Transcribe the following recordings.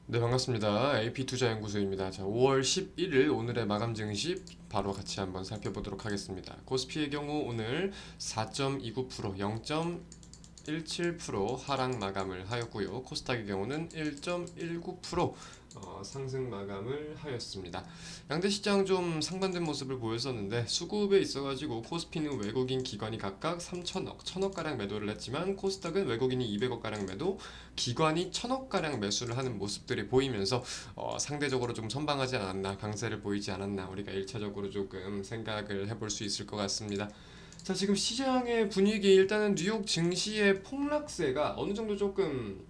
네, 반갑습니다. AP투자연구소입니다. 자, 5월 11일 오늘의 마감 증시 바로 같이 한번 살펴보도록 하겠습니다. 코스피의 경우 오늘 4.29%, 0.17% 하락 마감을 하였고요. 코스닥의 경우는 1.19% 상승 마감을 하였습니다. 양대 시장 좀 상반된 모습을 보였었는데 수급에 있어가지고 코스피는 외국인 기관이 각각 3천억, 1천억가량 매도를 했지만 코스닥은 외국인이 200억가량 매도, 기관이 1천억가량 매수를 하는 모습들이 보이면서 상대적으로 좀 선방하지 않았나, 강세를 보이지 않았나 우리가 1차적으로 조금 생각을 해볼 수 있을 것 같습니다. 자, 지금 시장의 분위기 일단은 뉴욕 증시의 폭락세가 어느 정도 조금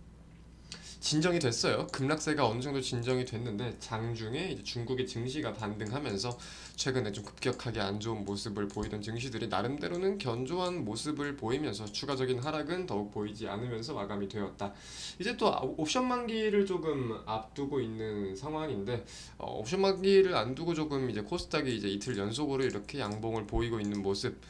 진정이 됐어요. 급락세가 어느 정도 진정이 됐는데 장중에 이제 중국의 증시가 반등하면서 최근에 좀 급격하게 안 좋은 모습을 보이던 증시들이 나름대로는 견조한 모습을 보이면서 추가적인 하락은 더욱 보이지 않으면서 마감이 되었다. 이제 또 옵션 만기를 조금 앞두고 있는 상황인데 옵션 만기를 안 두고 조금 이제 코스닥이 이제 이틀 연속으로 이렇게 양봉을 보이고 있는 모습,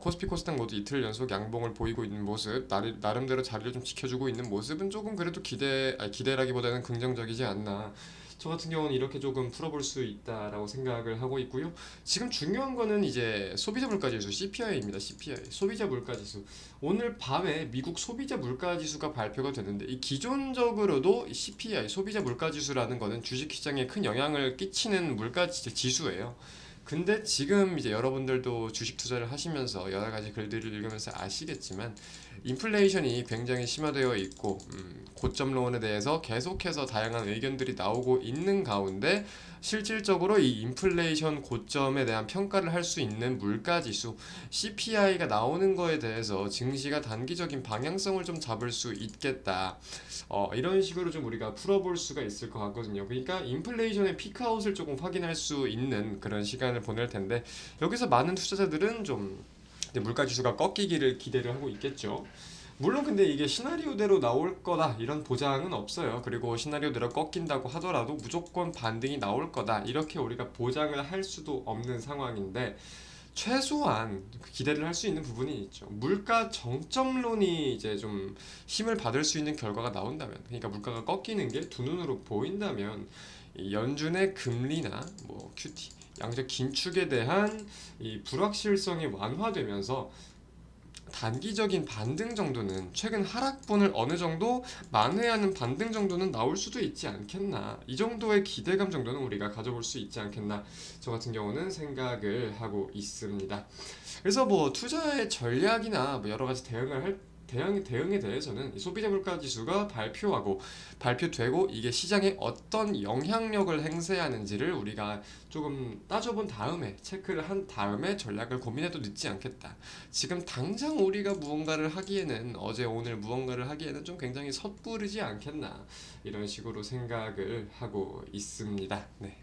코스피 코스닥 모두 이틀 연속 양봉을 보이고 있는 모습, 나름대로 자리를 좀 지켜주고 있는 모습은 조금 그래도 기대라기보다는 긍정적이지 않나. 저 같은 경우는 이렇게 조금 풀어볼 수 있다라고 생각을 하고 있고요. 지금 중요한 거는 이제 소비자 물가지수 CPI입니다. CPI, 소비자 물가지수. 오늘 밤에 미국 소비자 물가지수가 발표가 됐는데 이 기존적으로도 CPI, 소비자 물가지수라는 거는 주식시장에 큰 영향을 끼치는 물가지수예요. 근데 지금 이제 여러분들도 주식 투자를 하시면서 여러 가지 글들을 읽으면서 아시겠지만 인플레이션이 굉장히 심화되어 있고 고점론에 대해서 계속해서 다양한 의견들이 나오고 있는 가운데 실질적으로 이 인플레이션 고점에 대한 평가를 할 수 있는 물가지수 CPI가 나오는 거에 대해서 증시가 단기적인 방향성을 좀 잡을 수 있겠다. 이런 식으로 좀 우리가 풀어볼 수가 있을 것 같거든요. 그러니까 인플레이션의 피크아웃을 조금 확인할 수 있는 그런 시간을 보낼 텐데 여기서 많은 투자자들은 좀 물가 지수가 꺾이기를 기대를 하고 있겠죠. 물론 근데 이게 시나리오대로 나올 거다 이런 보장은 없어요. 그리고 시나리오대로 꺾인다고 하더라도 무조건 반등이 나올 거다 이렇게 우리가 보장을 할 수도 없는 상황인데 최소한 기대를 할 수 있는 부분이 있죠. 물가 정점론이 이제 좀 힘을 받을 수 있는 결과가 나온다면, 그러니까 물가가 꺾이는 게 두 눈으로 보인다면, 이 연준의 금리나 뭐 QT, 양적 긴축에 대한 이 불확실성이 완화되면서 단기적인 반등 정도는 최근 하락분을 어느 정도 만회하는 반등 정도는 나올 수도 있지 않겠나, 이 정도의 기대감 정도는 우리가 가져볼 수 있지 않겠나, 저 같은 경우는 생각을 하고 있습니다. 그래서 뭐 투자의 전략이나 뭐 여러 가지 대응에 대해서는 이 소비자 물가 지수가 발표되고 이게 시장에 어떤 영향력을 행사하는지를 우리가 조금 따져본 다음에 체크를 한 다음에 전략을 고민해도 늦지 않겠다. 지금 당장 우리가 무언가를 하기에는 어제 오늘 무언가를 하기에는 좀 굉장히 섣부르지 않겠나 이런 식으로 생각을 하고 있습니다. 네.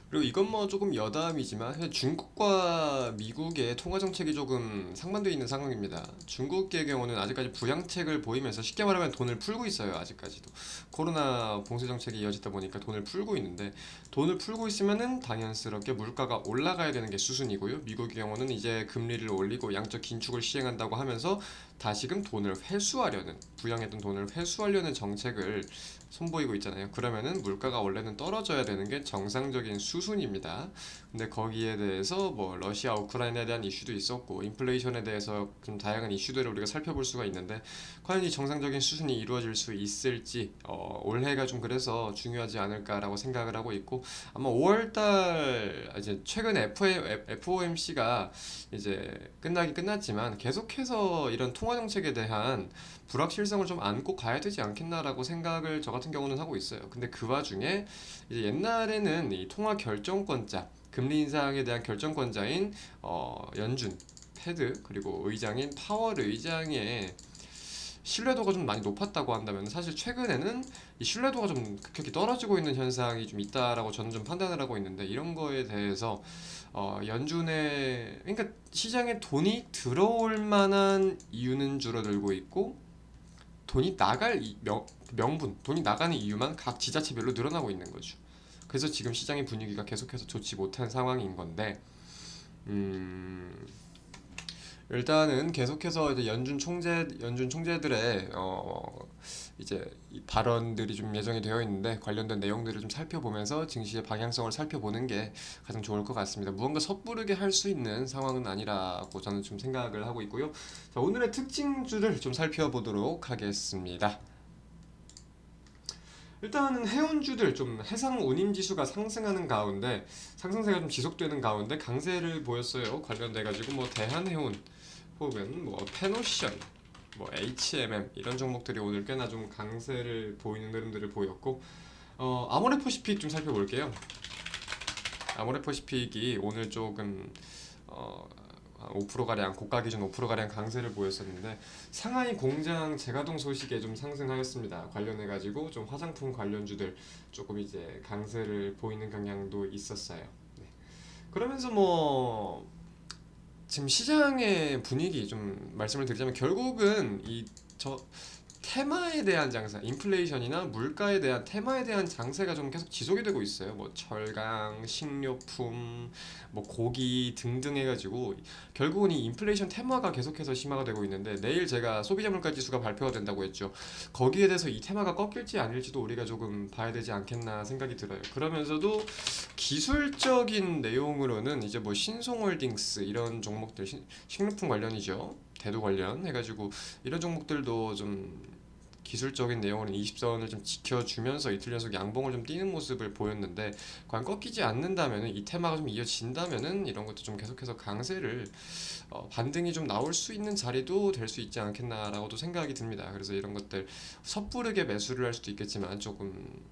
그리고 이건 뭐 조금 여담이지만 사실 중국과 미국의 통화 정책이 조금 상반되어 있는 상황입니다. 중국의 경우는 아직까지 부양책을 보이면서 쉽게 말하면 돈을 풀고 있어요. 아직까지도 코로나 봉쇄 정책이 이어지다 보니까 돈을 풀고 있는데 돈을 풀고 있으면은 당연스럽게 물가가 올라가야 되는 게 수순이고요. 미국의 경우는 이제 금리를 올리고 양적 긴축을 시행한다고 하면서 다시금 돈을 회수하려는 부양했던 돈을 회수하려는 정책을 선보이고 있잖아요. 그러면은 물가가 원래는 떨어져야 되는 게 정상적인 수순입니다. 근데 거기에 대해서 뭐 러시아 우크라이나에 대한 이슈도 있었고 인플레이션에 대해서 좀 다양한 이슈들을 우리가 살펴볼 수가 있는데 과연 이 정상적인 수순이 이루어질 수 있을지 올해가 좀 그래서 중요하지 않을까라고 생각을 하고 있고 아마 5월달 이제 최근 FOMC가 이제 끝나긴 끝났지만 계속해서 이런 통화 정책에 대한 불확실성을 좀 안고 가야 되지 않겠나라고 생각을 저 같은 경우는 하고 있어요. 근데 그 와중에 이제 옛날에는 이 통화 결정권자, 금리 인상에 대한 결정권자인 연준, 패드 그리고 의장인 파월 의장의 신뢰도가 좀 많이 높았다고 한다면 사실 최근에는 이 신뢰도가 좀 급격히 떨어지고 있는 현상이 좀 있다라고 저는 좀 판단을 하고 있는데 이런 거에 대해서 연준의 그러니까 시장에 돈이 들어올 만한 이유는 줄어들고 있고 돈이 나갈 명분, 돈이 나가는 이유만 각 지자체별로 늘어나고 있는 거죠. 그래서 지금 시장의 분위기가 계속해서 좋지 못한 상황인 건데, 음, 일단은 계속해서 이제 연준 총재들의 이제 이 발언들이 좀 예정이 되어 있는데 관련된 내용들을 좀 살펴보면서 증시의 방향성을 살펴보는 게 가장 좋을 것 같습니다. 무언가 섣부르게 할 수 있는 상황은 아니라고 저는 좀 생각을 하고 있고요. 자, 오늘의 특징주를 좀 살펴보도록 하겠습니다. 일단은 해운주들 좀 해상 운임 지수가 상승하는 가운데 상승세가 좀 지속되는 가운데 강세를 보였어요. 관련돼 가지고 뭐 대한해운 혹은 뭐 페노션, 뭐 HMM 이런 종목들이 오늘 꽤나 좀 강세를 보이는 흐름들을 보였고 아모레퍼시픽 좀 살펴볼게요. 아모레퍼시픽이 오늘 조금 한 5%가량 고가 기준 5%가량 강세를 보였었는데 상하이 공장 재가동 소식에 좀 상승하였습니다. 관련해 가지고 좀 화장품 관련주들 조금 이제 강세를 보이는 경향도 있었어요. 네. 그러면서 뭐 지금 시장의 분위기 좀 말씀을 드리자면 결국은 이 저 테마에 대한 장세, 인플레이션이나 물가에 대한 테마에 대한 장세가 좀 계속 지속이 되고 있어요. 뭐 철강, 식료품, 뭐 고기 등등 해가지고 결국은 이 인플레이션 테마가 계속해서 심화가 되고 있는데 내일 제가 소비자 물가 지수가 발표가 된다고 했죠. 거기에 대해서 이 테마가 꺾일지 아닐지도 우리가 조금 봐야 되지 않겠나 생각이 들어요. 그러면서도 기술적인 내용으로는 이제 뭐 신송홀딩스 이런 종목들 식료품 관련이죠. 대도 관련 해가지고 이런 종목들도 좀 기술적인 내용으로 20선을 좀 지켜주면서 이틀 연속 양봉을 좀 띄는 모습을 보였는데 과연 꺾이지 않는다면은 이 테마가 좀 이어진다면은 이런 것도 좀 계속해서 강세를 반등이 좀 나올 수 있는 자리도 될 수 있지 않겠나라고도 생각이 듭니다. 그래서 이런 것들 섣부르게 매수를 할 수도 있겠지만 조금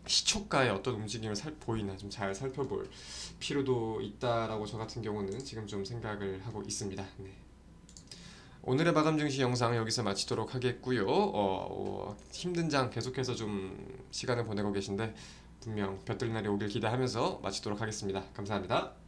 시초가의 어떤 움직임을 보이나 좀 잘 살펴볼 필요도 있다라고 저 같은 경우는 지금 좀 생각을 하고 있습니다. 네. 오늘의 마감 증시 영상 여기서 마치도록 하겠고요. 힘든 장 계속해서 좀 시간을 보내고 계신데 분명 볕들 날이 오길 기대하면서 마치도록 하겠습니다. 감사합니다.